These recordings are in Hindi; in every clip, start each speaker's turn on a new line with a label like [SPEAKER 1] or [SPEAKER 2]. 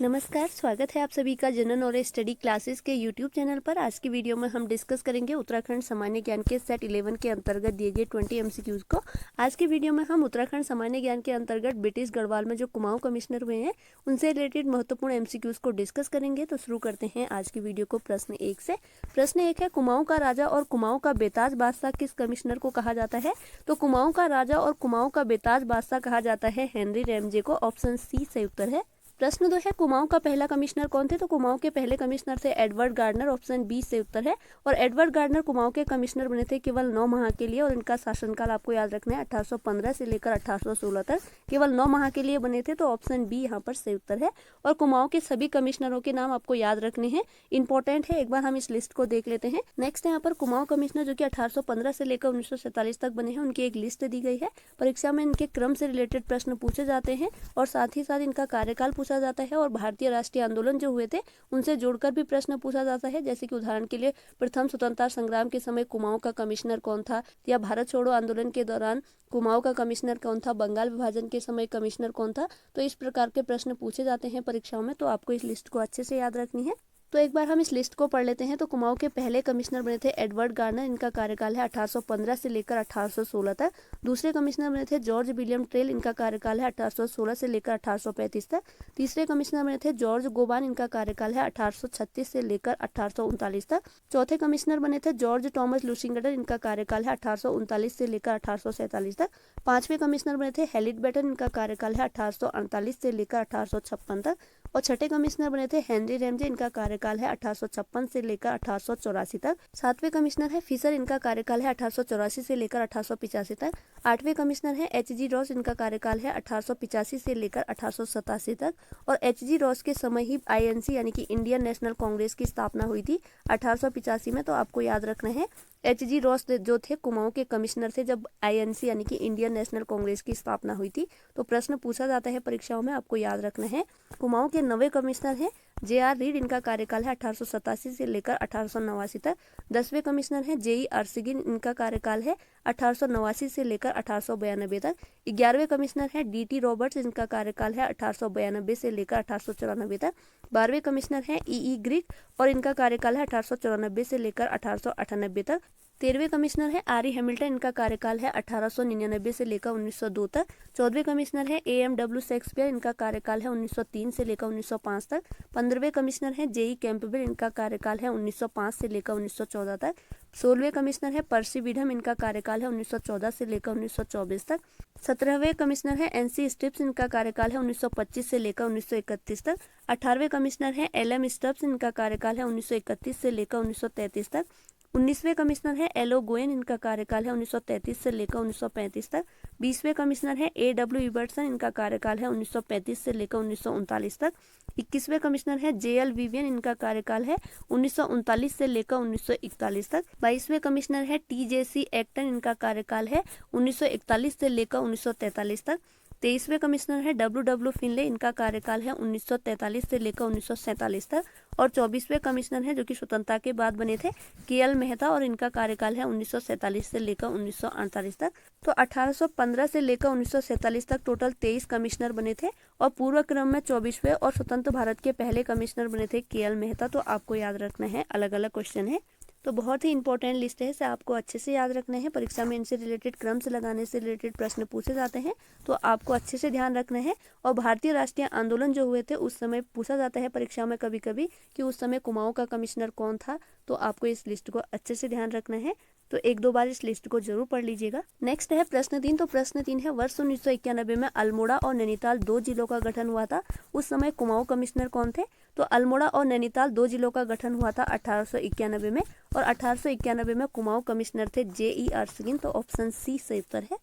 [SPEAKER 1] नमस्कार, स्वागत है आप सभी का जनरल नॉलेज स्टडी क्लासेस के यूट्यूब चैनल पर। आज की वीडियो में हम डिस्कस करेंगे उत्तराखंड सामान्य ज्ञान के सेट 11 के अंतर्गत दिए गए 20 एमसीक्यूज को। आज की वीडियो में हम उत्तराखंड सामान्य ज्ञान के अंतर्गत ब्रिटिश गढ़वाल में जो कुमाऊं कमिश्नर हुए हैं उनसे रिलेटेड महत्वपूर्ण एमसीक्यूज को डिस्कस करेंगे। तो शुरू करते हैं आज की वीडियो को प्रश्न 1 से। प्रश्न 1 है, कुमाऊं का राजा और कुमाऊं का बेताज बादशाह किस कमिश्नर को कहा जाता है? तो कुमाऊं का राजा और कुमाऊं का बेताज बादशाह कहा जाता है हेनरी रैमजे को। ऑप्शन सी सही उत्तर है। प्रश्न 2 है, कुमाऊं का पहला कमिश्नर कौन थे? तो कुमाऊं के पहले कमिश्नर थे एडवर्ड गार्डनर। ऑप्शन बी से उत्तर है। और एडवर्ड गार्डनर कुमाऊं के कमिश्नर बने थे केवल 9 माह के लिए और इनका शासनकाल आपको याद रखना है 1815 से लेकर 1816 तक, केवल 9 माह के लिए बने थे। तो ऑप्शन बी यहाँ पर सही उत्तर है। और कुमाऊं के सभी कमिश्नरों के नाम आपको याद रखने हैं, इंपॉर्टेंट है। एक बार हम इस लिस्ट को देख लेते हैं। नेक्स्ट यहाँ पर कुमाऊं कमिश्नर जो कि 1815 से लेकर 1947 तक बने हैं, उनकी एक लिस्ट दी गई है। परीक्षा में इनके क्रम से रिलेटेड प्रश्न पूछे जाते हैं और साथ ही साथ इनका कार्यकाल पूछा जाता है और भारतीय राष्ट्रीय आंदोलन जो हुए थे उनसे जोड़कर भी प्रश्न पूछा जाता है। जैसे कि उदाहरण के लिए प्रथम स्वतंत्रता संग्राम के समय कुमाऊं का कमिश्नर कौन था, या भारत छोड़ो आंदोलन के दौरान कुमाऊं का कमिश्नर कौन था, बंगाल विभाजन के समय कमिश्नर कौन था। तो इस प्रकार के प्रश्न पूछे जाते हैं परीक्षाओं में, तो आपको इस लिस्ट को अच्छे से याद रखनी है। तो एक बार हम इस लिस्ट को पढ़ लेते हैं। तो कुमाऊं के पहले कमिश्नर बने थे एडवर्ड गार्डनर। इनका कार्यकाल है 1815 से लेकर 1816 तक। दूसरे कमिश्नर बने थे जॉर्ज विलियम ट्रेल। इनका कार्यकाल है 1816 से लेकर 1835 तक। तीसरे कमिश्नर बने थे जॉर्ज गोबान। इनका कार्यकाल है 1836 से लेकर 1839 तक। चौथे कमिश्नर बने थे जॉर्ज टॉमस लुसिंगटन। इनका कार्यकाल है 1839 से लेकर 1847 तक। पांचवें कमिश्नर बने थे हेलिट बेटन। इनका कार्यकाल है 1848 से लेकर 1856 तक। और छठे कमिश्नर बने थे हेनरी रैमजे। इनका कार्यकाल है 1856 से लेकर 1884 तक। सातवें कमिश्नर है फिशर। इनका कार्यकाल है 1884 से लेकर 1885 तक। आठवें कमिश्नर है एच.जी. रॉस। इनका कार्यकाल है 1885 से लेकर 1887 तक। और एच.जी. रॉस के समय ही आईएनसी यानी कि इंडियन नेशनल कांग्रेस की स्थापना हुई थी 1885 में। तो आपको याद रखना है एच.जी. रॉस जो थे कुमाऊं के कमिश्नर थे जब आईएनसी यानी कि इंडियन नेशनल कांग्रेस की स्थापना हुई थी। तो प्रश्न पूछा जाता है परीक्षाओं में, आपको याद रखना है। कुमाऊं के 9वें कमिश्नर हैं जे.आर. रीड। इनका कार्यकाल है 1887 से लेकर 1889 तक। 10वें कमिश्नर हैं जे.ई. अर्सिगिन। इनका कार्यकाल है 1889 से लेकर 1892 तक। 11वें कमिश्नर हैं डी.टी. रॉबर्ट्स। इनका कार्यकाल है 1892 से लेकर 1894 तक। 12वें कमिश्नर हैं ई.ई. ग्रिक और इनका कार्यकाल है 1894 से लेकर 1898 तक। 13वें कमिश्नर है आर.ई. हैमिल्टन। इनका कार्यकाल है 1899 से लेकर 1902 तक। 14वें कमिश्नर है ए.एम.डब्ल्यू. शेक्सपियर। इनका कार्यकाल है 1903 से लेकर 1905 तक। 15वें कमिश्नर है जे.ई. कैंपबेल। इनका कार्यकाल है 1905 से लेकर 1914 तक। 16वें कमिश्नर है पर्सी बीडम। इनका कार्यकाल है 1914 से लेकर 1924 तक। 17वें कमिश्नर है एन.सी. स्टिप्स। इनका कार्यकाल है 1925 से लेकर 1931 तक। 18वें कमिश्नर है एल.एम. स्टब्स। इनका कार्यकाल है 1931 से लेकर 1933 तक। 19वें कमिश्नर है एल.ओ. गोयन। इनका कार्यकाल है 1933 से लेकर 1935 तक। 20वें कमिश्नर है ए.डब्ल्यू. इबर्टसन। इनका कार्यकाल है 1935 से लेकर 1939 तक। 21वें कमिश्नर है जे.एल. विवियन। इनका कार्यकाल है 1939 से लेकर 1941 तक। 22वें कमिश्नर है टी.जे.सी. एक्टन। इनका कार्यकाल है 1941 से लेकर 1943 तक। 23वें कमिश्नर है डब्ल्यू. फिनले। इनका कार्यकाल है 1943 से लेकर 1947 तक। और 24वें कमिश्नर है जो कि स्वतंत्रता के बाद बने थे के.एल. मेहता और इनका कार्यकाल है 1947 से लेकर 1948 तक। तो 1815 से लेकर 1947 तक टोटल 23 कमिश्नर बने थे और पूर्व क्रम में 24वें और स्वतंत्र भारत के पहले कमिश्नर बने थे के.एल. मेहता। तो आपको याद रखना है, अलग अलग क्वेश्चन है। तो बहुत ही इंपॉर्टेंट लिस्ट है, इसे आपको अच्छे से याद रखना है। परीक्षा में इनसे रिलेटेड क्रम से लगाने से रिलेटेड प्रश्न पूछे जाते हैं, तो आपको अच्छे से ध्यान रखना है। और भारतीय राष्ट्रीय आंदोलन जो हुए थे उस समय पूछा जाता है परीक्षा में कभी कभी कि उस समय कुमाऊं का कमिश्नर कौन था। तो आपको इस लिस्ट को अच्छे से ध्यान रखना है, तो एक दो बार इस लिस्ट को जरूर पढ़ लीजिएगा। नेक्स्ट है प्रश्न 3। तो प्रश्न 3 है, वर्ष 1991 में अल्मोड़ा और नैनीताल 2 जिलों का गठन हुआ था, उस समय कुमाऊं कमिश्नर कौन थे? तो अल्मोड़ा और नैनीताल 2 जिलों का गठन हुआ था 1891 में और 1891 में कुमाऊं कमिश्नर थे जे.ई. अर्सिगिन। तो ऑप्शन सी सही उत्तर है।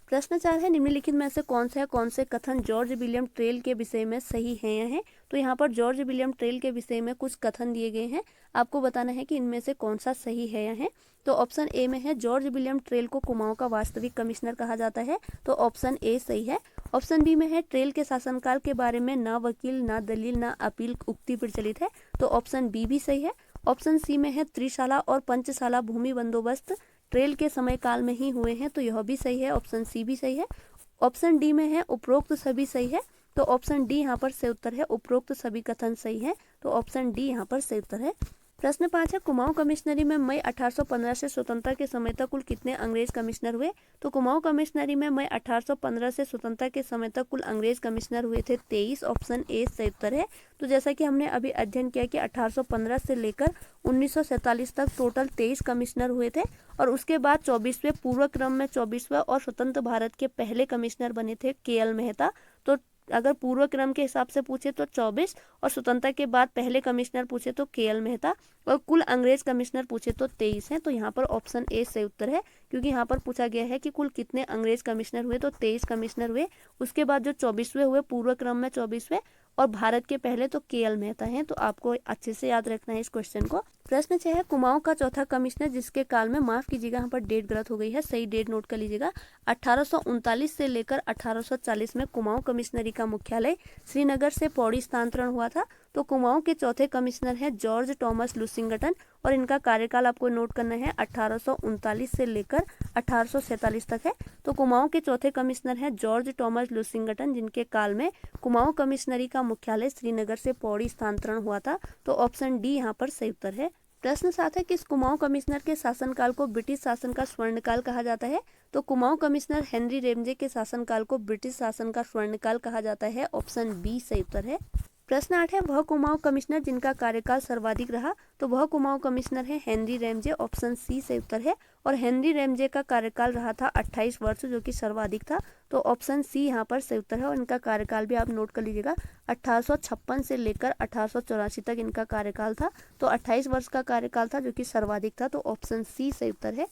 [SPEAKER 1] प्रश्न 4 है, निम्नलिखित में से कौन से कथन जॉर्ज विलियम ट्रेल के विषय में सही है या है? तो यहाँ पर जॉर्ज विलियम ट्रेल के विषय में कुछ कथन दिए गए हैं, आपको बताना है कि इनमें से कौन सा सही है या है। तो ऑप्शन ए में है जॉर्ज विलियम ट्रेल को कुमाऊं का वास्तविक कमिश्नर कहा जाता है। तो ऑप्शन ए सही है। ऑप्शन बी में है ट्रेल के शासनकाल के बारे में ना वकील ना दलील ना अपील उक्ति प्रचलित है। तो ऑप्शन बी भी सही है। ऑप्शन सी में है त्रिशाला और पंचशाला भूमि बंदोबस्त ट्रेल के समय काल में ही हुए हैं। तो यह भी सही है, ऑप्शन सी भी सही है। ऑप्शन डी में है उपरोक्त सभी सही है। तो तो ऑप्शन डी यहाँ पर सही उत्तर है, उपरोक्त सभी कथन सही है। तो ऑप्शन डी यहाँ पर सही उत्तर है। प्रश्न 5 है, कुमाऊं कमिश्नरी में मई 1815 से स्वतंत्रता के समय तक कुल कितने अंग्रेज कमिश्नर हुए? तो कुमाऊं कमिश्नरी में मई 1815 से स्वतंत्रता के समय तक कुल अंग्रेज कमिश्नर हुए थे 23। ऑप्शन ए सही उत्तर है। तो जैसा कि हमने अभी अध्ययन किया कि 1815 से लेकर 1947 तक टोटल 23 कमिश्नर हुए थे और उसके बाद 24वें पूर्व क्रम में 24वें और स्वतंत्र भारत के पहले कमिश्नर बने थे के.एल. मेहता। तो अगर पूर्व क्रम के हिसाब से पूछे तो 24 और स्वतंत्रता के बाद पहले कमिश्नर पूछे तो के.एल. मेहता और कुल अंग्रेज कमिश्नर पूछे तो 23 हैं। तो यहाँ पर ऑप्शन ए सही उत्तर है, क्योंकि यहाँ पर पूछा गया है कि कुल कितने अंग्रेज कमिश्नर हुए, तो 23 कमिश्नर हुए। उसके बाद जो 24वें हुए पूर्व क्रम में 24वें और भारत के पहले तो के.एल. मेहता हैं। तो आपको अच्छे से याद रखना है इस क्वेश्चन को। प्रश्न 6 है, कुमाऊं का चौथा कमिश्नर जिसके काल में, माफ कीजिएगा यहाँ पर डेट गलत हो गई है, सही डेट नोट कर लीजिएगा, 1839 से लेकर 1840 में कुमाऊं कमिश्नरी का मुख्यालय श्रीनगर से पौड़ी स्थानांतरण हुआ था। तो कुमाऊं के चौथे कमिश्नर हैं जॉर्ज टॉमस लुसिंगटन और इनका कार्यकाल आपको नोट करना है 1839 से लेकर 1847 तक है। तो कुमाऊं के चौथे कमिश्नर हैं जॉर्ज टॉमस लुसिंगटन, जिनके काल में कुमाऊं कमिश्नरी का मुख्यालय श्रीनगर से पौड़ी स्थानांतरण हुआ था। तो ऑप्शन डी यहाँ पर सही उत्तर है। प्रश्न 7 है, किस कुमाऊं कमिश्नर के शासनकाल को ब्रिटिश शासन का स्वर्णकाल कहा जाता है? तो कुमाऊं कमिश्नर हेनरी रेमजे के शासनकाल को ब्रिटिश शासन का स्वर्णकाल कहा जाता है। ऑप्शन बी सही उत्तर है। प्रश्न 8 है, वह कुमाऊं कमिश्नर जिनका कार्यकाल सर्वाधिक रहा? तो वह कुमाऊं कमिश्नर है हेनरी रेमजे। ऑप्शन सी सही उत्तर है। और हेनरी रेमजे का कार्यकाल रहा था 28 वर्ष, जो कि सर्वाधिक था। तो ऑप्शन सी यहाँ पर सही उत्तर है और इनका कार्यकाल भी आप नोट कर लीजिएगा, 1856 से लेकर 1884 तक इनका कार्यकाल था। तो 28 वर्ष का कार्यकाल था, जो कि सर्वाधिक था। तो ऑप्शन सी सही उत्तर है।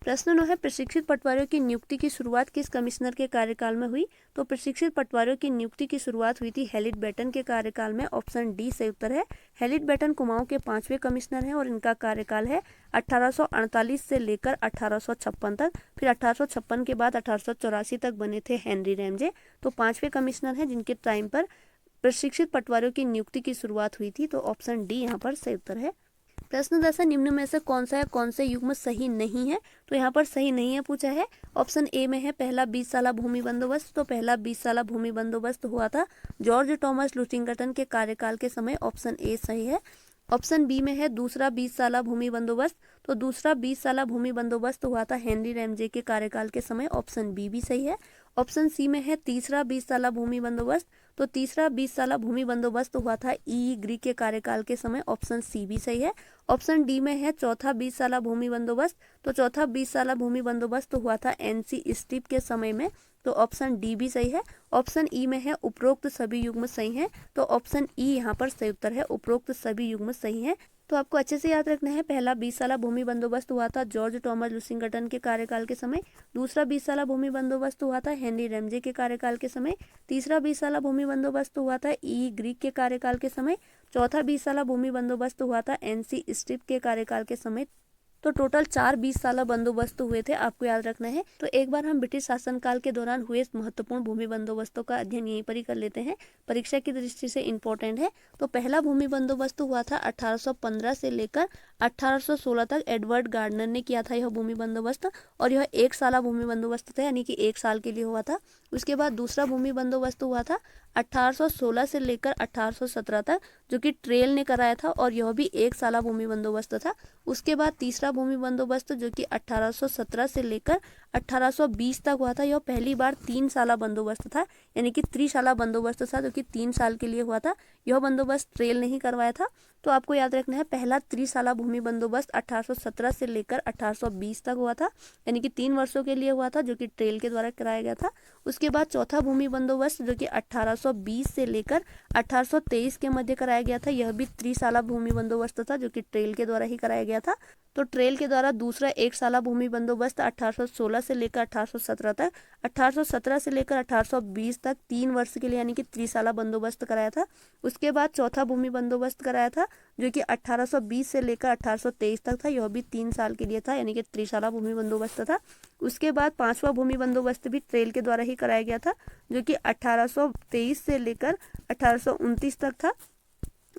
[SPEAKER 1] प्रश्न 9 है, प्रशिक्षित पटवारियों की नियुक्ति की शुरुआत किस कमिश्नर के कार्यकाल में हुई? तो प्रशिक्षित पटवारियों की नियुक्ति की शुरुआत हुई थी हेलिट बेटन के कार्यकाल में। ऑप्शन डी सही उत्तर है। हेलिट बेटन कुमाऊं के 5वें कमिश्नर हैं और इनका कार्यकाल है 1848 से लेकर 1856 तक। फिर 1856 के बाद 1884 तक बने थे हेनरी रेमजे। तो 5वें कमिश्नर हैं जिनके टाइम पर प्रशिक्षित पटवारियों की नियुक्ति की शुरुआत हुई थी। तो ऑप्शन डी यहाँ पर सही उत्तर है। प्रश्न 10 है, निम्न में से कौन सा या कौन से युग्म सही नहीं है? तो यहाँ पर सही नहीं है पूछा है। ऑप्शन ए में है पहला 20 साला भूमि बंदोबस्त। तो पहला 20 साला भूमि बंदोबस्त हुआ था जॉर्ज टॉमस लुसिंगटन के कार्यकाल के समय। ऑप्शन ए सही है। ऑप्शन बी में है दूसरा 20 साला भूमि बंदोबस्त। तो दूसरा 20 साला भूमि बंदोबस्त हुआ था हेनरी रेमजे के कार्यकाल के समय। ऑप्शन बी भी सही है। ऑप्शन सी में है तीसरा 20 साला भूमि बंदोबस्त। तो तीसरा 20 साला भूमि बंदोबस्त हुआ था ई ग्री के कार्यकाल के समय। ऑप्शन सी भी सही है। ऑप्शन डी में है चौथा 20 साला भूमि बंदोबस्त। तो चौथा 20 साला भूमि बंदोबस्त हुआ था एनसी स्टीप के समय में। तो ऑप्शन डी भी सही है। ऑप्शन ई में है उपरोक्त सभी युग्म सही हैं। तो ऑप्शन ई यहाँ पर सही उत्तर है, उपरोक्त सभी युग्म सही हैं। तो आपको अच्छे से याद रखना है, पहला 20 साला भूमि बंदोबस्त हुआ था जॉर्ज टॉमस लुसिंगटन के कार्यकाल के समय। दूसरा 20 साला भूमि बंदोबस्त हुआ था हेनरी रेमजे के कार्यकाल के समय। तीसरा 20 साला भूमि बंदोबस्त हुआ था ई ग्रीक के कार्यकाल के समय। चौथा 20 साला भूमि बंदोबस्त हुआ था एनसी स्ट्रिप के कार्यकाल के समय। तो टोटल 4 20 साला बंदोबस्त हुए थे, आपको याद रखना है। तो एक बार हम ब्रिटिश शासनकाल के दौरान हुए महत्वपूर्ण भूमि बंदोबस्तों का अध्ययन यहीं पर ही कर लेते हैं, परीक्षा की दृष्टि से इंपॉर्टेंट है। तो पहला भूमि बंदोबस्त हुआ था 1815 से लेकर 1816 तक एडवर्ड गार्डनर ने किया था यह भूमि बंदोबस्त, और यह 1 साला भूमि बंदोबस्त था, यानी कि 1 साल के लिए हुआ था। उसके बाद दूसरा भूमि बंदोबस्त हुआ था 1816 से लेकर 1817 तक, जो कि ट्रेल ने कराया था, और यह भी 1 साला भूमि बंदोबस्त था। उसके बाद तीसरा भूमि बंदोबस्त जो कि 1817 से लेकर 1820 तक हुआ था, यह पहली बार 3 साला बंदोबस्त था, यानी कि त्रिशाला बंदोबस्त था, जो कि 3 साल के लिए हुआ था। यह बंदोबस्त ट्रेल नहीं करवाया था। तो आपको याद रखना है, पहला त्रिशाला भूमि बंदोबस्त 1817 से लेकर 1820 तक हुआ था, यानी कि 3 वर्षों के लिए हुआ था, जो कि ट्रेल के द्वारा कराया गया था। उसके बाद चौथा भूमि बंदोबस्त जो कि 1820 से लेकर 1823 के मध्य कराया गया था, यह भी त्रिशाला भूमि बंदोबस्त था, जो कि ट्रेल के द्वारा ही कराया गया था। तो ट्रेल के द्वारा दूसरा 1 साला भूमि बंदोबस्त 1816 से लेकर 1817 तक, 1817 से लेकर 1820 तक 3 वर्ष के लिए, यानी कि त्रिशाला बंदोबस्त कराया था। उसके बाद चौथा भूमि बंदोबस्त कराया था, जो कि 1820 से लेकर 1823 तक था, यह भी 3 साल के लिए था, यानी कि त्रिशाला भूमि बंदोबस्त था। उसके बाद 5वां भूमि बंदोबस्त भी ट्रेल के द्वारा ही कराया गया था, जो कि 1823 से लेकर 1829 तक था,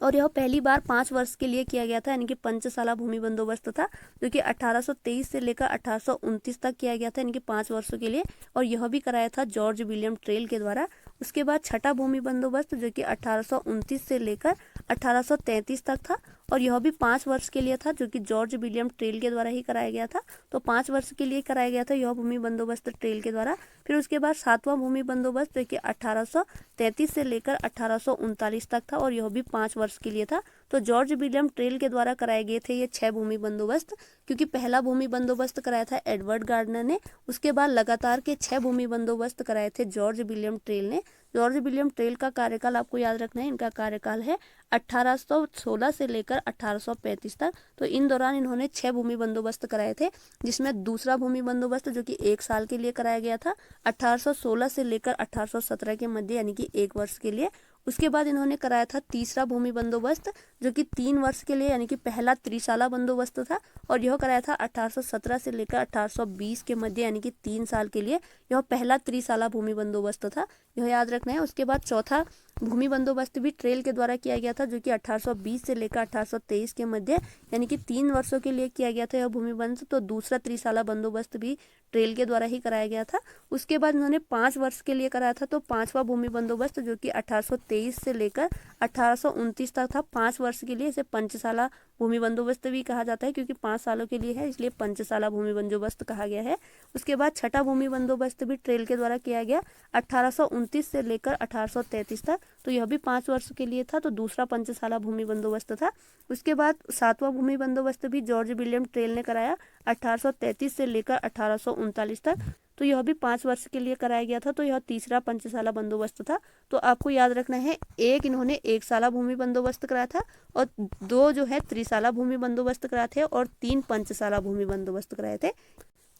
[SPEAKER 1] और यह पहली बार 5 वर्ष के लिए किया गया था, यानी कि पंचसाला भूमि बंदोबस्त था, जो कि 1823 से लेकर 1829 तक किया गया था, यानी कि 5 वर्षों के लिए, और यह भी कराया था जॉर्ज विलियम ट्रेल के द्वारा। उसके बाद छठा भूमि बंदोबस्त जो कि 1829 से लेकर 1833 तक था, और यह भी 5 वर्ष के लिए था, जो कि जॉर्ज विलियम ट्रेल के द्वारा ही कराया गया था। तो 5 वर्ष के लिए कराया गया था यह भूमि बंदोबस्त ट्रेल के द्वारा। फिर उसके बाद 7वां भूमि बंदोबस्त जो कि 1833 से लेकर 1839 तक था, और यह भी 5 वर्ष के लिए था। तो जॉर्ज विलियम ट्रेल के द्वारा कराए गए थे ये 6 भूमि बंदोबस्त, क्योंकि पहला भूमि बंदोबस्त कराया था एडवर्ड गार्डनर ने। उसके बाद लगातार के 6 भूमि बंदोबस्त कराए थे जॉर्ज विलियम ट्रेल ने। जॉर्ज विलियम ट्रेल का कार्यकाल आपको याद रखना है, इनका कार्यकाल है 1816 से लेकर 1835 तक। तो इन दौरान इन्होंने 6 भूमि बंदोबस्त कराए थे, जिसमें दूसरा भूमि बंदोबस्त जो कि 1 साल के लिए कराया गया था 1816 से लेकर 1817 के मध्य, यानी कि 1 वर्ष के लिए। उसके बाद इन्होंने कराया था तीसरा भूमि बंदोबस्त जो कि 3 वर्ष के लिए, यानी कि पहला त्रिसाला बंदोबस्त था, और यह कराया था 1817 से लेकर 1820 के मध्य, यानी कि 3 साल के लिए। यह पहला त्रिसाला भूमि बंदोबस्त था, यह याद रखना है। उसके बाद चौथा भूमि बंदोबस्त भी ट्रेल के द्वारा किया गया था, जो कि 1820 से लेकर 1823 के मध्य, यानी कि 3 वर्षों के लिए किया गया था यह भूमि बंदोबस्त। तो दूसरा त्रिसाला बंदोबस्त भी ट्रेल के द्वारा ही कराया गया था। उसके बाद इन्होंने 5 वर्ष के लिए कराया था, तो 5वां भूमि बंदोबस्त जो कि 1823 से लेकर 1829 तक था, 5 वर्ष के लिए। इसे पंचसाला भूमि बंदोबस्त भी कहा जाता है, क्योंकि 5 सालों के लिए है, इसलिए पंचसाला भूमि बंदोबस्त कहा गया है। उसके बाद छठा भूमि बंदोबस्त भी ट्रेल के द्वारा किया गया 1829 से लेकर 1833 तक, तो यह भी 5 वर्ष के लिए था, तो दूसरा पंचसाला भूमि बंदोबस्त था। उसके बाद 7वां भूमि बंदोबस्त भी जॉर्ज विलियम ट्रेल ने कराया 1833 से लेकर 1839 तक, तो यह भी 5 वर्ष के लिए कराया गया था, तो यह तीसरा पंचसाला बंदोबस्त था। तो आपको याद रखना है, एक इन्होंने 1 साला भूमि बंदोबस्त कराया था, और 2 जो है त्रिसाला भूमि बंदोबस्त कराए थे, और 3 पंचसाला भूमि बंदोबस्त कराए थे।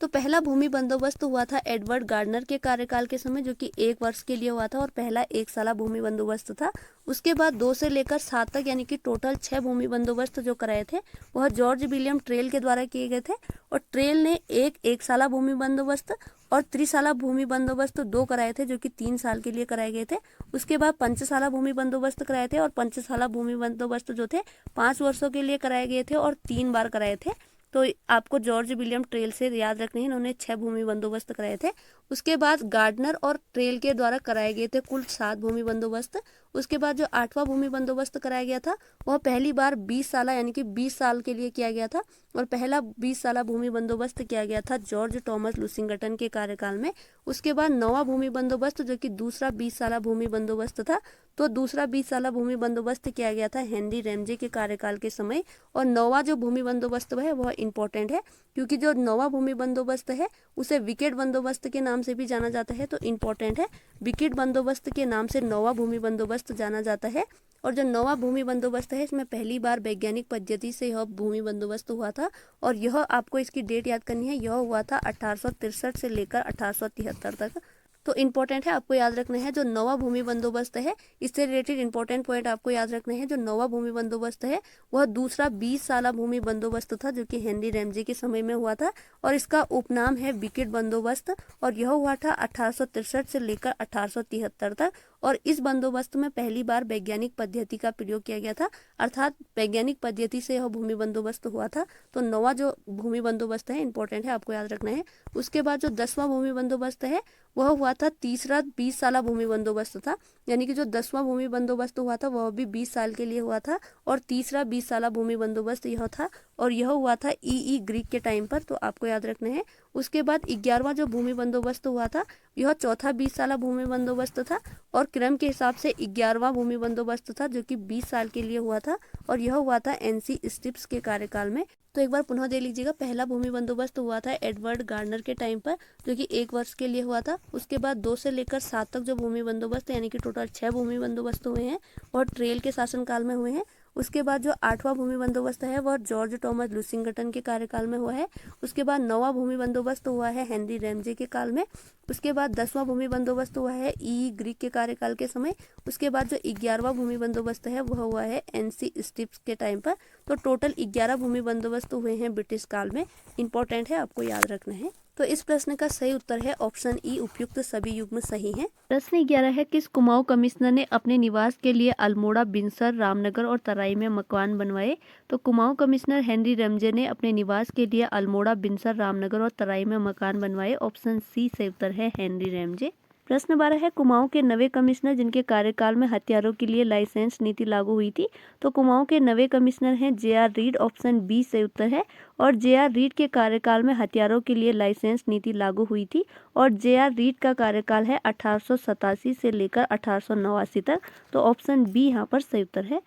[SPEAKER 1] तो पहला भूमि बंदोबस्त हुआ था एडवर्ड गार्डनर के कार्यकाल के समय, जो कि 1 वर्ष के लिए हुआ था, और पहला 1 साला भूमि बंदोबस्त था। उसके बाद 2 से लेकर 7 तक, यानी कि टोटल 6 भूमि बंदोबस्त जो कराए थे वह जॉर्ज विलियम ट्रेल के द्वारा किए गए थे, और ट्रेल ने एक साला भूमि बंदोबस्त और त्रिसाला भूमि बंदोबस्त 2 कराए थे, जो कि 3 साल के लिए कराए गए थे। उसके बाद पंचसाला भूमि बंदोबस्त कराए थे, और पंचसाला भूमि बंदोबस्त जो थे 5 वर्षों के लिए कराए गए थे, और 3 बार कराए थे। तो आपको जॉर्ज विलियम ट्रेल से याद रखना है, इन्होंने 6 भूमि बंदोबस्त कराए थे। उसके बाद गार्डनर और ट्रेल के द्वारा कराए गए थे कुल 7 भूमि बंदोबस्त। उसके बाद जो 8वां भूमि बंदोबस्त कराया गया था वह पहली बार 20 साला, यानी कि 20 साल के लिए किया गया था, और पहला 20 साला भूमि बंदोबस्त किया गया था जॉर्ज टॉमस लुसिंगटन के कार्यकाल में। उसके बाद 9वां भूमि बंदोबस्त जो कि दूसरा 20 साला भूमि बंदोबस्त था, तो दूसरा 20 साला भूमि बंदोबस्त किया गया था हेनरी रैमजे के कार्यकाल के समय। और 9वां जो भूमि बंदोबस्त है वह इंपॉर्टेंट है, क्योंकि जो 9वां भूमि बंदोबस्त है उसे विकेट बंदोबस्त के नाम से भी जाना जाता है, तो इंपॉर्टेंट है। विकेट बंदोबस्त के नाम से 9वां भूमि बंदोबस्त जाना जाता है। और जो 9वां भूमि बंदोबस्त है इसमें पहली बार वैज्ञानिक पद्धति से यह भूमि बंदोबस्त हुआ था, और यह आपको इसकी डेट याद करनी है, यह हुआ था 1863 से लेकर 1873 तक। तो इंपॉर्टेंट है, आपको याद रखना है जो 9वां भूमि बंदोबस्त है, इससे रिलेटेड इंपॉर्टेंट पॉइंट आपको याद रखना है। जो 9वां भूमि बंदोबस्त है वह दूसरा 20 साला भूमि बंदोबस्त था, जो कि हेनरी रैमजे के समय में हुआ था, और इसका उपनाम है विकेट बंदोबस्त, और यह हुआ था 1863 से लेकर 1873 तक। और इस बंदोबस्त में पहली बार वैज्ञानिक पद्धति का प्रयोग किया गया था, अर्थात वैज्ञानिक पद्धति से यह भूमि बंदोबस्त हुआ था। तो 9वां जो भूमि बंदोबस्त है इंपॉर्टेंट है, आपको याद रखना है। उसके बाद जो 10वां भूमि बंदोबस्त है वह हुआ था तीसरा 20 साला भूमि बंदोबस्त था, यानी कि जो 10वां भूमि बंदोबस्त हुआ था वह भी 20 साल के लिए हुआ था, और तीसरा 20 साला भूमि बंदोबस्त यह था, और यह हुआ था ई ग्रीक के टाइम पर, तो आपको याद रखना है। उसके बाद 11वां जो भूमि बंदोबस्त हुआ था यह चौथा 20 साला भूमि बंदोबस्त था, और क्रम के हिसाब से 11वां भूमि बंदोबस्त था, जो कि 20 साल के लिए हुआ था, और यह हुआ था एनसी स्टिप्स के कार्यकाल में। तो एक बार पुनः दे लीजिएगा, पहला भूमि बंदोबस्त हुआ था एडवर्ड गार्डनर के टाइम पर, जो कि 1 वर्ष के लिए हुआ था। उसके बाद 2 से लेकर 7 तक जो भूमि बंदोबस्त है, यानी कि टोटल 6 भूमि बंदोबस्त हुए हैं, और ट्रेल के शासनकाल में हुए हैं। उसके बाद जो 8वां भूमि बंदोबस्त है वह जॉर्ज टॉमस लुसिंगटन के कार्यकाल में हुआ है। उसके बाद 9वां भूमि बंदोबस्त हुआ है हेनरी रैमजे के काल में। उसके बाद 10वां भूमि बंदोबस्त हुआ है ई ग्रीक के कार्यकाल के समय। उसके बाद जो 11वां भूमि बंदोबस्त है वह हुआ है एनसी स्टिप्स के टाइम पर। तो टोटल 11 भूमि बंदोबस्त हुए हैं ब्रिटिश काल में, इंपॉर्टेंट है, आपको याद रखना है। तो इस प्रश्न का सही उत्तर है ऑप्शन ई, उपयुक्त सभी युग्म सही हैं। प्रश्न 11 है, किस कुमाऊं कमिश्नर ने अपने निवास के लिए अल्मोड़ा, बिनसर, रामनगर और तराई में मकान बनवाए? तो कुमाऊं कमिश्नर हेनरी रैमजे ने अपने निवास के लिए अल्मोड़ा, बिनसर, रामनगर और तराई में मकान बनवाए। ऑप्शन सी से उत्तर है हेनरी रैमजे। प्रश्न 12 है कुमाऊं के नवे कमिश्नर जिनके कार्यकाल में हथियारों के लिए लाइसेंस नीति लागू हुई थी। तो कुमाऊं के नवे कमिश्नर हैं जे.आर. रीड, ऑप्शन बी सही उत्तर है। और जे.आर. रीड के कार्यकाल में हथियारों के लिए लाइसेंस नीति लागू हुई थी और जे.आर. रीड का कार्यकाल है 1887 से लेकर 1889 तक। तो ऑप्शन बी यहाँ पर सही उत्तर है।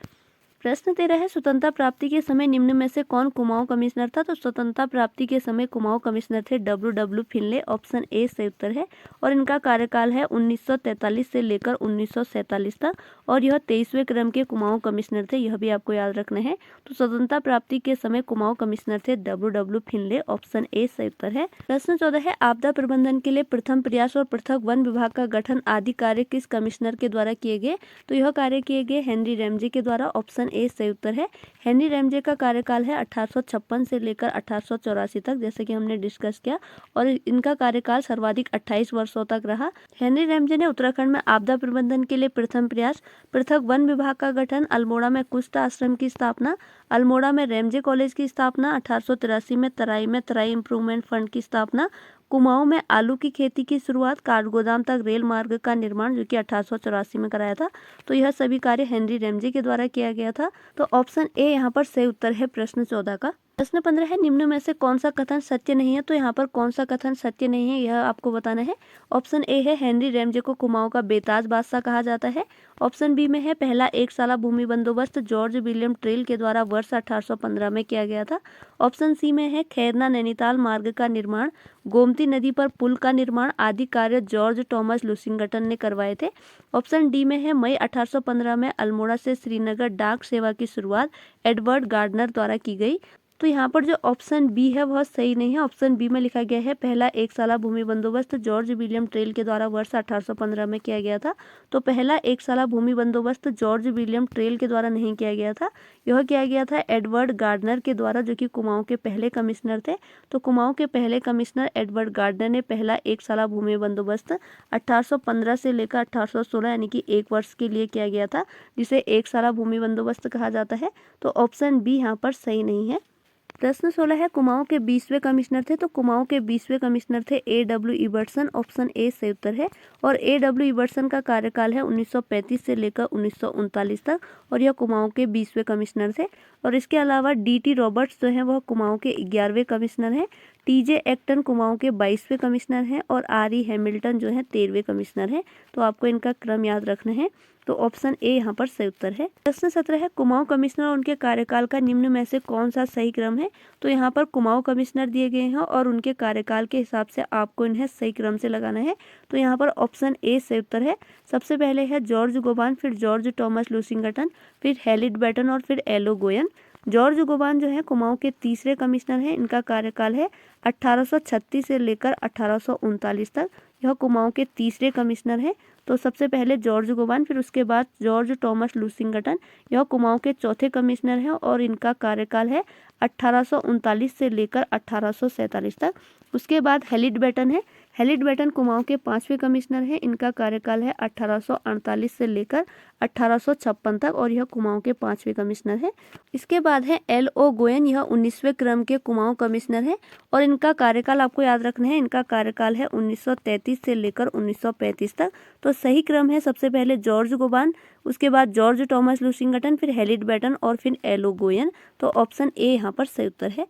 [SPEAKER 1] प्रश्न 13 है स्वतंत्रता प्राप्ति के समय निम्न में से कौन कुमाऊं कमिश्नर था। तो स्वतंत्रता प्राप्ति के समय कुमाऊं कमिश्नर थे डब्ल्यू फिनले, ऑप्शन ए सही उत्तर है। और इनका कार्यकाल है 1943 से लेकर 1947 तक और यह 23वें क्रम के कुमाऊं कमिश्नर थे, यह भी आपको याद रखना है। तो स्वतंत्रता प्राप्ति के समय कुमाऊं कमिश्नर थे डब्ल्यू फिनले, ऑप्शन ए सही उत्तर है। प्रश्न 14 है आपदा प्रबंधन के लिए प्रथम प्रयास और पृथक वन विभाग का गठन आदि कार्य किस कमिश्नर के द्वारा किए गए। तो यह कार्य किए गए हेनरी रैमजे के द्वारा, ऑप्शन ए सही उत्तर है। हेनरी रैमजे का कार्यकाल है 1856 से लेकर 1884 तक, जैसे कि हमने डिस्कस किया, और इनका कार्यकाल सर्वाधिक 28 वर्षों तक रहा। हेनरी रैमजे ने उत्तराखंड में आपदा प्रबंधन के लिए प्रथम प्रयास, पृथक वन विभाग का गठन, अल्मोड़ा में कुष्ठ आश्रम की स्थापना, अल्मोड़ा में रैमजे कॉलेज की स्थापना, 1883 में तराई इंप्रूवमेंट फंड की स्थापना, कुमाऊं में आलू की खेती की शुरुआत, काठगोदाम तक रेल मार्ग का निर्माण जो कि 1884 में कराया था। तो यह सभी कार्य हेनरी रैमजे के द्वारा किया गया था। तो ऑप्शन ए यहाँ पर सही उत्तर है प्रश्न 14 का। प्रश्न 15 है निम्न में से कौन सा कथन सत्य नहीं है। तो यहाँ पर कौन सा कथन सत्य नहीं है यह आपको बताना है। ऑप्शन ए है हेनरी रैमजे को कुमाऊं का बेताज बादशाह कहा जाता है। ऑप्शन बी में है पहला एक साला भूमि बंदोबस्त जॉर्ज विलियम ट्रेल के द्वारा वर्ष 1815 में किया गया था। ऑप्शन सी में है खैरना नैनीताल मार्ग का निर्माण, गोमती नदी पर पुल का निर्माण आदि कार्य जॉर्ज टॉमस लुसिंगटन ने करवाए थे। ऑप्शन डी में है मई 1815 में अल्मोड़ा से श्रीनगर डाक सेवा की शुरुआत एडवर्ड गार्डनर द्वारा की गई। तो यहाँ पर जो ऑप्शन बी है वह सही नहीं है। ऑप्शन बी में लिखा गया है पहला एक साला भूमि बंदोबस्त जॉर्ज विलियम ट्रेल के द्वारा वर्ष 1815 में किया गया था। तो पहला एक साला भूमि बंदोबस्त जॉर्ज विलियम ट्रेल के द्वारा नहीं किया गया था, यह किया गया था एडवर्ड गार्डनर के द्वारा जो कि कुमाऊं के पहले कमिश्नर थे। तो कुमाऊं के पहले कमिश्नर एडवर्ड गार्डनर ने पहला एक साला भूमि बंदोबस्त 1815 से लेकर 1816 यानी कि 1 वर्ष के लिए किया गया था, जिसे एक साला भूमि बंदोबस्त कहा जाता है। तो ऑप्शन बी यहाँ पर सही नहीं है। प्रश्न 16 है कुमाऊं के 20वें कमिश्नर थे। तो कुमाऊं के 20वें कमिश्नर थे ए.डब्ल्यू. इबर्टसन, ऑप्शन ए सही उत्तर है। और ए.डब्ल्यू. इबर्टसन का कार्यकाल है 1935 से लेकर 1939 तक और यह कुमाऊं के 20वें कमिश्नर थे। और इसके अलावा डी.टी. रॉबर्ट्स जो हैं वह कुमाऊं के 11वें कमिश्नर हैं, टी.जे. एक्टन कुमाऊं के 22वें कमिश्नर हैं और आर.ई. हैमिल्टन जो हैं 13वें कमिश्नर हैं। तो आपको इनका क्रम याद रखना है। तो ऑप्शन ए यहाँ पर सही उत्तर है। प्रश्न 17 है कुमाऊं कमिश्नर और उनके कार्यकाल का निम्न में से कौन सा सही क्रम है। तो यहाँ पर कुमाऊं कमिश्नर दिए गए हैं और उनके कार्यकाल के हिसाब से आपको इन्हें सही क्रम से लगाना है। तो यहाँ पर ऑप्शन ए सही उत्तर है। सबसे पहले है जॉर्ज गोबान, फिर जॉर्ज टॉमस लुसिंगटन, फिर हेलिड बैटन और फिर एलो गोयन। जॉर्ज गोबान जो है कुमाऊं के 3रे कमिश्नर हैं। इनका कार्यकाल है 1836 से लेकर 1839 तक। यह कुमाऊं के 3रे कमिश्नर हैं। तो सबसे पहले जॉर्ज गोबान, फिर उसके बाद जॉर्ज टॉमस लुसिंगटन, यह कुमाऊं के 4थे कमिश्नर हैं और इनका कार्यकाल है 1839 से लेकर 1847 तक। उसके बाद हेलिड बैटन है। हेलिड बैटन कुमाऊं के 5वें कमिश्नर हैं। इनका कार्यकाल है 1848 से लेकर 1856 तक और यह कुमाऊं के 5वें कमिश्नर है। इसके बाद है एल.ओ. गोयन, यह 19वें क्रम के कुमाऊं कमिश्नर हैं और इनका कार्यकाल आपको याद रखना है। इनका कार्यकाल है 1933 से लेकर 1935 तक। तो सही क्रम है सबसे पहले जॉर्ज गोबान, उसके बाद जॉर्ज टॉमस लुसिंगटन, फिर हेलिड बैटन और फिर एल.ओ. गोयन। तो ऑप्शन ए यहाँ पर सही उत्तर है।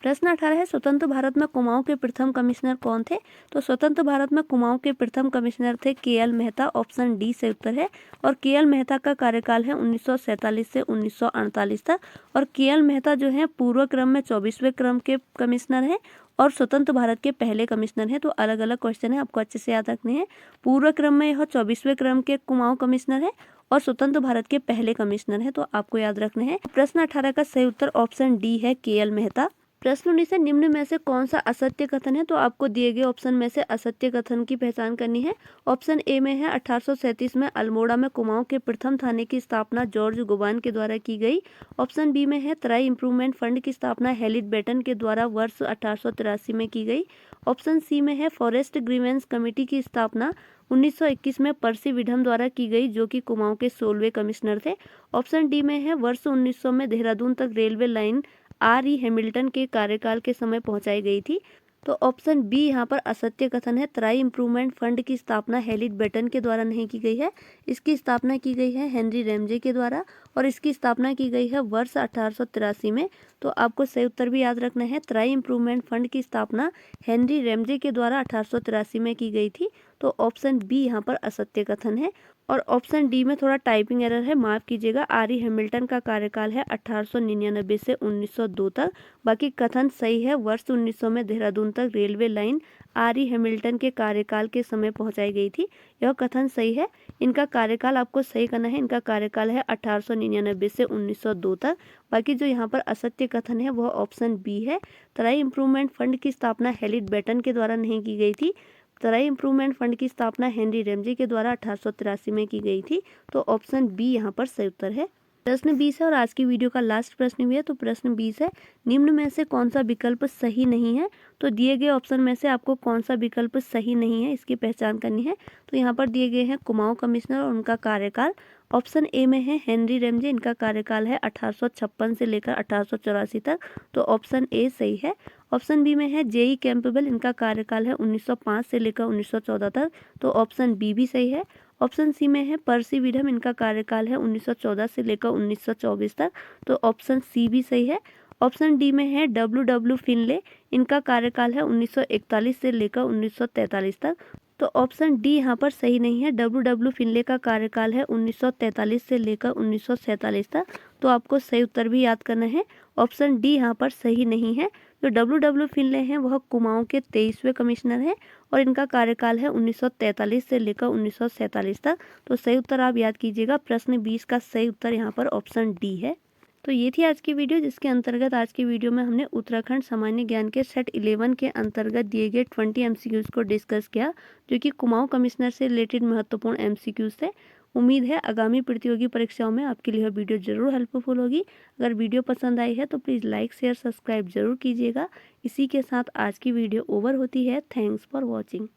[SPEAKER 1] प्रश्न 18 है स्वतंत्र भारत में कुमाऊं के प्रथम कमिश्नर कौन थे। तो स्वतंत्र भारत में कुमाऊं के प्रथम कमिश्नर थे के.एल. मेहता, ऑप्शन डी सही उत्तर है। और के.एल. मेहता का कार्यकाल है 1947 से 1948 तक और के.एल. मेहता जो है पूर्व क्रम में 24वें क्रम के कमिश्नर हैं और स्वतंत्र भारत के पहले कमिश्नर हैं। तो अलग अलग क्वेश्चन है, आपको अच्छे से याद रखने हैं। पूर्व क्रम में यह 24वें क्रम के कुमाऊं कमिश्नर है और स्वतंत्र भारत के पहले कमिश्नर हैं। तो आपको याद रखने हैं। प्रश्न 18 का सही उत्तर ऑप्शन डी है के.एल. मेहता। प्रश्न 19 निम्न में से कौन सा असत्य कथन है। तो आपको दिए गए ऑप्शन में से असत्य कथन की पहचान करनी है। ऑप्शन ए में है 1837 में अल्मोड़ा में कुमाऊं के प्रथम थाने की स्थापना जॉर्ज गोबान के द्वारा की गई। ऑप्शन बी में है तराई इंप्रूवमेंट फंड की स्थापना हेलिड बैटन के द्वारा वर्ष 1883 में की गई। ऑप्शन सी में है फॉरेस्ट ग्रीवेंस कमेटी की स्थापना 1921 में पर्सी विडम द्वारा की गई, जो कि कुमाऊं के 16वें कमिश्नर थे। ऑप्शन डी में है वर्ष 1900 में देहरादून तक रेलवे लाइन आर.ई. हैमिल्टन के कार्यकाल के समय पहुंचाई गई थी। तो ऑप्शन बी यहाँ पर असत्य कथन है। तराई इम्प्रूवमेंट फंड की स्थापना हेलिट बेटन के द्वारा नहीं की गई है। इसकी स्थापना की गई है हेनरी रैमजे के द्वारा और इसकी स्थापना की गई है वर्ष 1883 में। तो आपको सही उत्तर भी याद रखना है। तराई इम्प्रूवमेंट फंड की स्थापना हेनरी रैमजे के द्वारा 1883 में की गई थी। तो ऑप्शन बी यहाँ पर असत्य कथन है। और ऑप्शन डी में थोड़ा टाइपिंग एरर है, माफ कीजिएगा। आर ई हैमिल्टन का कार्यकाल है 1899 से 1902 तक। बाकी कथन सही है। वर्ष 1900 में देहरादून तक railway line R E Hamilton के कार्यकाल के समय पहुंचाई गई थी। यह कथन सही है। इनका कार्यकाल आपको सही करना है। इनका कार्यकाल है 1899 से 1902 तक। बाकी जो यहाँ पर असत्य कथन है वह ऑप्शन बी है। तराई इम्प्रूवमेंट फंड की स्थापना हेलिट बेटन के द्वारा नहीं की गई थी। तराई इम्प्रूवमेंट फंड की स्थापना हेनरी रैमजे के द्वारा 1883 में की गई थी। तो ऑप्शन बी यहाँ पर सही उत्तर है। प्रश्न 20 है और आज की वीडियो का लास्ट प्रश्न भी है। तो प्रश्न 20 है, निम्न में से कौन सा विकल्प सही नहीं है। तो दिए गए ऑप्शन में से आपको कौन सा विकल्प सही नहीं है इसकी पहचान करनी है। तो यहाँ पर दिए गए हैं कुमाऊं कमिश्नर और उनका कार्यकाल। ऑप्शन ए में है हेनरी रैमजे, इनका कार्यकाल है 1856 से लेकर 1884 तक। तो ऑप्शन ए सही है। ऑप्शन बी में है जेई कैंपबेल, इनका कार्यकाल है 1905 से लेकर 1914 तक। तो ऑप्शन बी भी सही है। ऑप्शन सी में है पर्सी विडम, इनका कार्यकाल है 1914 से लेकर 1924 तक। तो ऑप्शन सी भी सही है। ऑप्शन डी में है डब्ल्यू फिनले, इनका कार्यकाल है 1941 से लेकर 1943 तक। तो ऑप्शन डी यहाँ पर सही नहीं है। डब्ल्यू फिनले का कार्यकाल है 1943 से लेकर 1947 तक। तो आपको सही उत्तर भी याद करना है। ऑप्शन डी यहाँ पर सही नहीं है। जो डब्ल्यू फिनले हैं वह कुमाऊं के 23वें कमिश्नर हैं और इनका कार्यकाल है 1943 से लेकर 1947 तक। तो सही उत्तर आप याद कीजिएगा। प्रश्न 20 का सही उत्तर यहाँ पर ऑप्शन डी है। तो ये थी आज की वीडियो, जिसके अंतर्गत आज की वीडियो में हमने उत्तराखंड सामान्य ज्ञान के सेट 11 के अंतर्गत दिए गए 20 MCQs को डिस्कस किया, जो कि कुमाऊं कमिश्नर से रिलेटेड महत्वपूर्ण MCQs थे। उम्मीद है आगामी प्रतियोगी परीक्षाओं में आपके लिए यह वीडियो जरूर हेल्पफुल होगी। अगर वीडियो पसंद आई है तो प्लीज़ लाइक शेयर सब्सक्राइब जरूर कीजिएगा। इसी के साथ आज की वीडियो ओवर होती है। Thanks for watching.